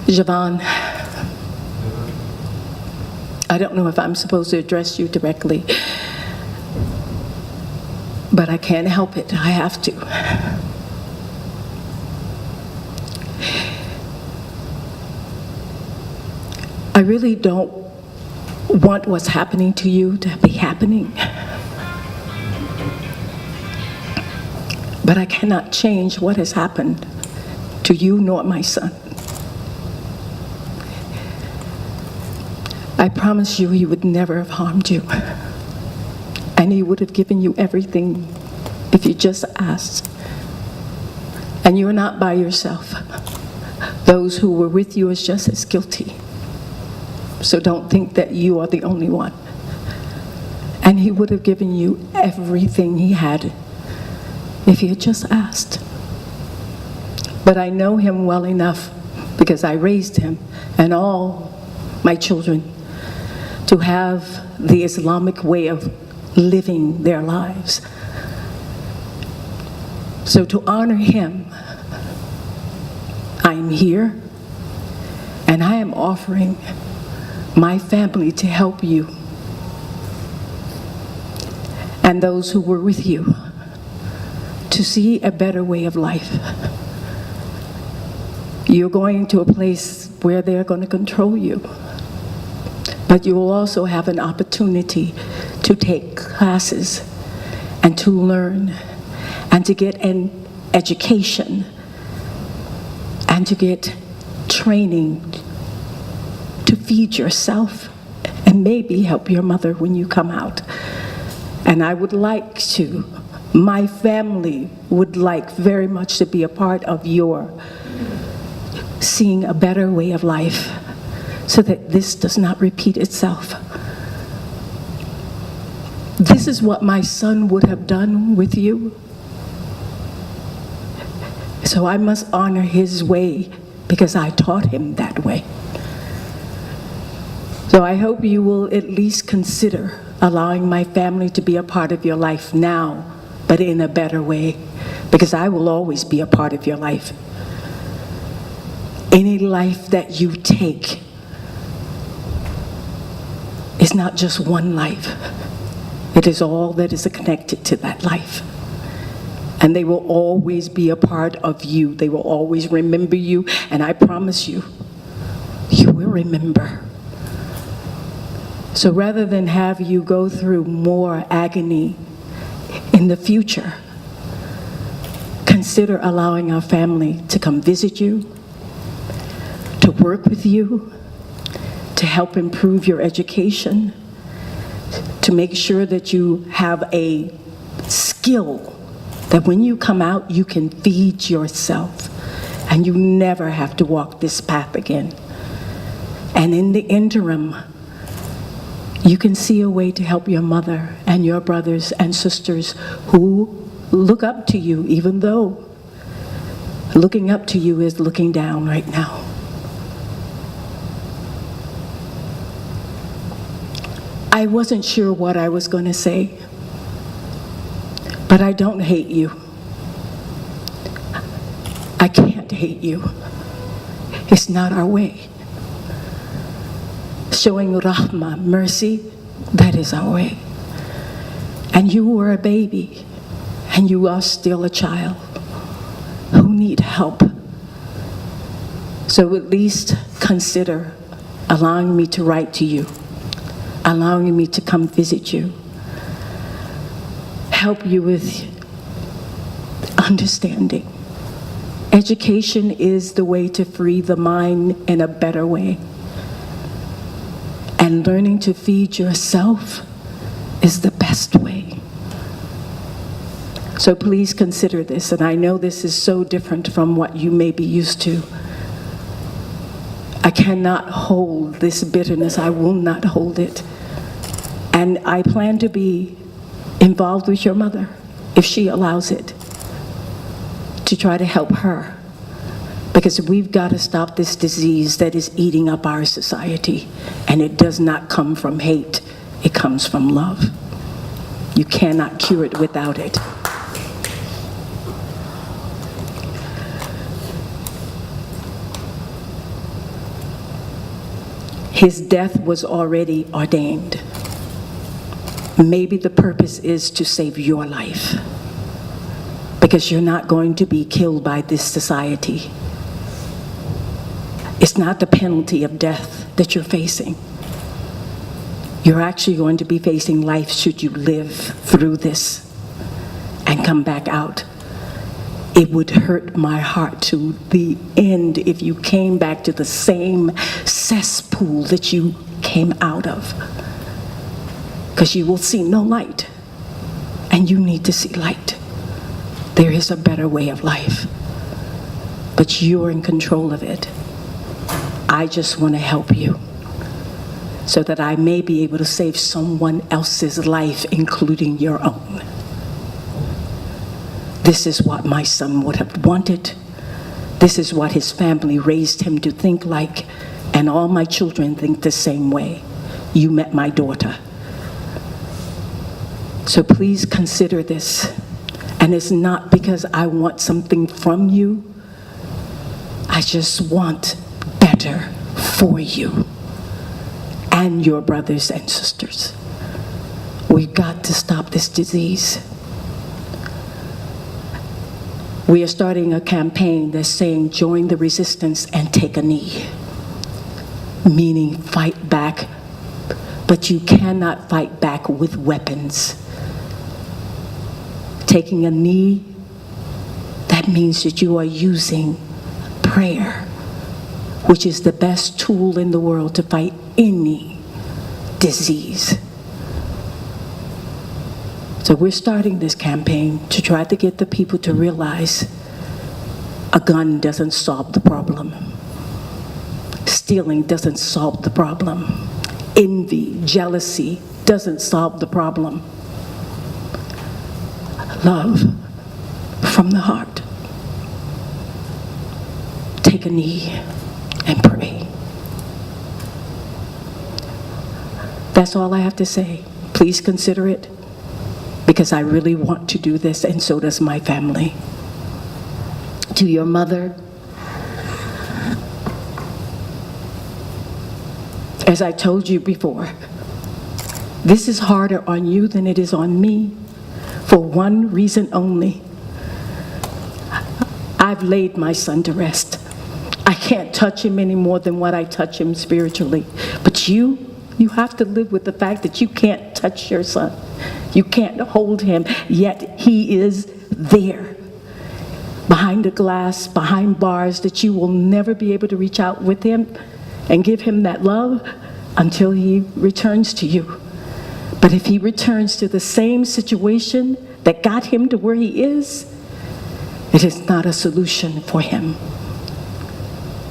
Javon, I don't know if I'm supposed to address you directly, but I can't help it. I have to. I really don't want what's happening to you to be happening. But I cannot change what has happened to you nor my son. I promise you he would never have harmed you. And he would have given you everything if you just asked. And you're not by yourself. Those who were with you is just as guilty. So don't think that you are the only one. And he would have given you everything he had if he had just asked. But I know him well enough, because I raised him and all my children, to have the Islamic way of living their lives. So to honor him, I'm here, and I am offering my family to help you and those who were with you to see a better way of life. You're going to a place where they're going to control you, but you will also have an opportunity to take classes and to learn and to get an education and to get training to feed yourself and maybe help your mother when you come out. And I would like to, my family would like very much to be a part of your seeing a better way of life so that this does not repeat itself. This is what my son would have done with you. So I must honor his way because I taught him that way. So I hope you will at least consider allowing my family to be a part of your life now, but in a better way, because I will always be a part of your life. Any life that you take is not just one life. It is all that is connected to that life. And they will always be a part of you. They will always remember you, and I promise you, you will remember. So rather than have you go through more agony in the future, consider allowing our family to come visit you, to work with you, to help improve your education, to make sure that you have a skill that when you come out, you can feed yourself and you never have to walk this path again. And in the interim, you can see a way to help your mother and your brothers and sisters who look up to you, even though looking up to you is looking down right now. I wasn't sure what I was going to say, but I don't hate you. I can't hate you. It's not our way. Showing rahmah, mercy, that is our way. And you were a baby, and you are still a child who need help. So at least consider allowing me to write to you, allowing me to come visit you, help you with understanding. Education is the way to free the mind in a better way. And learning to feed yourself is the best way. So please consider this, and I know this is so different from what you may be used to. I cannot hold this bitterness. I will not hold it. And I plan to be involved with your mother, if she allows it, to try to help her. Because we've got to stop this disease that is eating up our society. And it does not come from hate. It comes from love. You cannot cure it without it. His death was already ordained. Maybe the purpose is to save your life, because you're not going to be killed by this society. It's not the penalty of death that you're facing. You're actually going to be facing life should you live through this and come back out. It would hurt my heart to the end if you came back to the same cesspool that you came out of, because you will see no light, and you need to see light. There is a better way of life, but you're in control of it. I just want to help you so that I may be able to save someone else's life, including your own. This is what my son would have wanted. This is what his family raised him to think like, and all my children think the same way. You met my daughter. So please consider this. And it's not because I want something from you. I just want better for you and your brothers and sisters. We've got to stop this disease. We are starting a campaign that's saying join the resistance and take a knee, meaning fight back, but you cannot fight back with weapons. Taking a knee, that means that you are using prayer, which is the best tool in the world to fight any disease. So we're starting this campaign to try to get the people to realize a gun doesn't solve the problem. Stealing doesn't solve the problem. Envy, jealousy doesn't solve the problem. Love from the heart. Take a knee and pray. That's all I have to say. Please consider it, because I really want to do this, and so does my family. To your mother, as I told you before, this is harder on you than it is on me, for one reason only. I've laid my son to rest. I can't touch him any more than what I touch him spiritually. But you have to live with the fact that you can't touch your son. You can't hold him, yet he is there, behind a glass, behind bars, that you will never be able to reach out with him and give him that love until he returns to you. But if he returns to the same situation that got him to where he is, it is not a solution for him.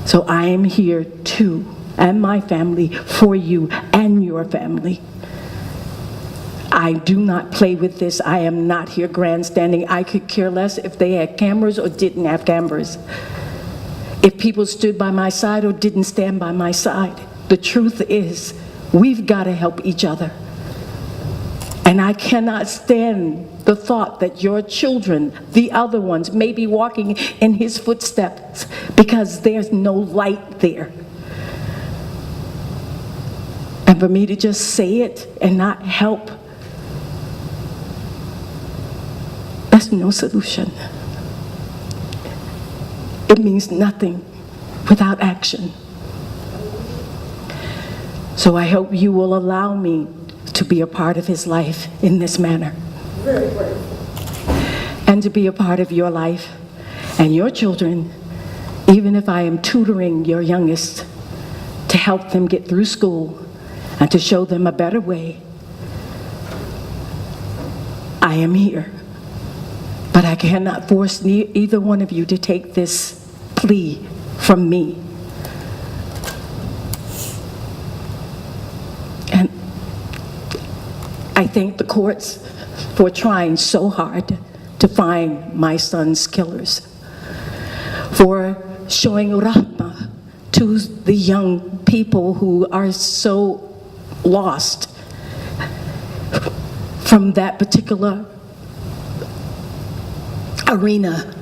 So I am here too, and my family, for you and your family. I do not play with this. I am not here grandstanding. I could care less if they had cameras or didn't have cameras. If people stood by my side or didn't stand by my side. The truth is, we've got to help each other. And I cannot stand the thought that your children, the other ones, may be walking in his footsteps because there's no light there. And for me to just say it and not help, that's no solution. It means nothing without action. So I hope you will allow me to be a part of his life in this manner. Very grateful. And to be a part of your life and your children, even if I am tutoring your youngest to help them get through school and to show them a better way. I am here. But I cannot force either one of you to take this plea from me. And I thank the courts for trying so hard to find my son's killers, for showing rahmah to the young people who are so lost from that particular arena.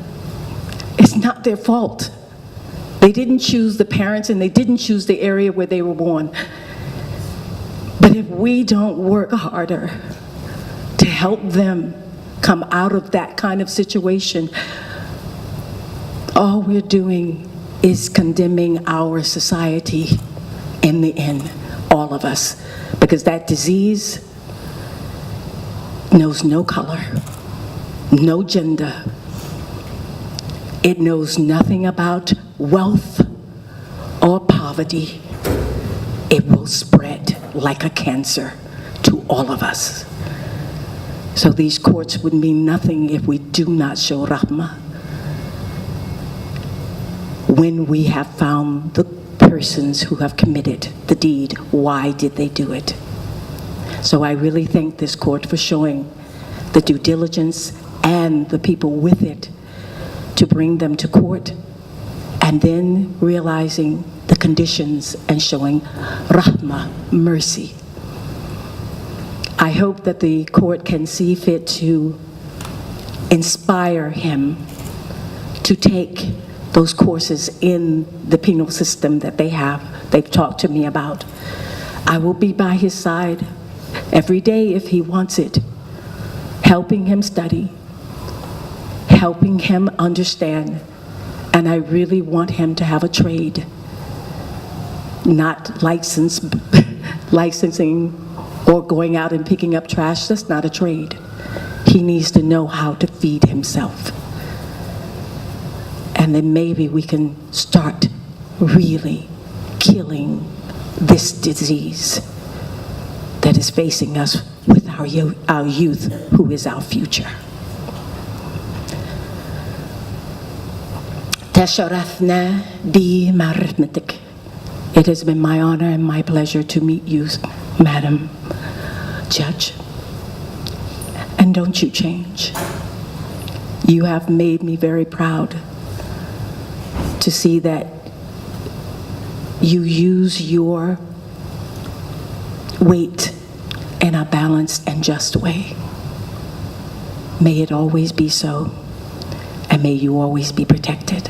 It's not their fault. They didn't choose the parents, and they didn't choose the area where they were born. But if we don't work harder to help them come out of that kind of situation, all we're doing is condemning our society in the end, all of us, because that disease knows no color, no gender. It knows nothing about wealth or poverty. It will spread like a cancer to all of us. So these courts would mean nothing if we do not show rahmah. When we have found the persons who have committed the deed, why did they do it? So I really thank this court for showing the due diligence and the people with it to bring them to court, and then realizing the conditions and showing rahmah, mercy. I hope that the court can see fit to inspire him to take those courses in the penal system that they've talked to me about. I will be by his side every day if he wants it, helping him study, helping him understand, and I really want him to have a trade, not licensing or going out and picking up trash. That's not a trade. He needs to know how to feed himself. And then maybe we can start really killing this disease that is facing us with our youth, who is our future. Tasharafna bi ma'rifmatik. It has been my honor and my pleasure to meet you, Madam Judge. And don't you change. You have made me very proud to see that you use your weight in a balanced and just way. May it always be so, and may you always be protected.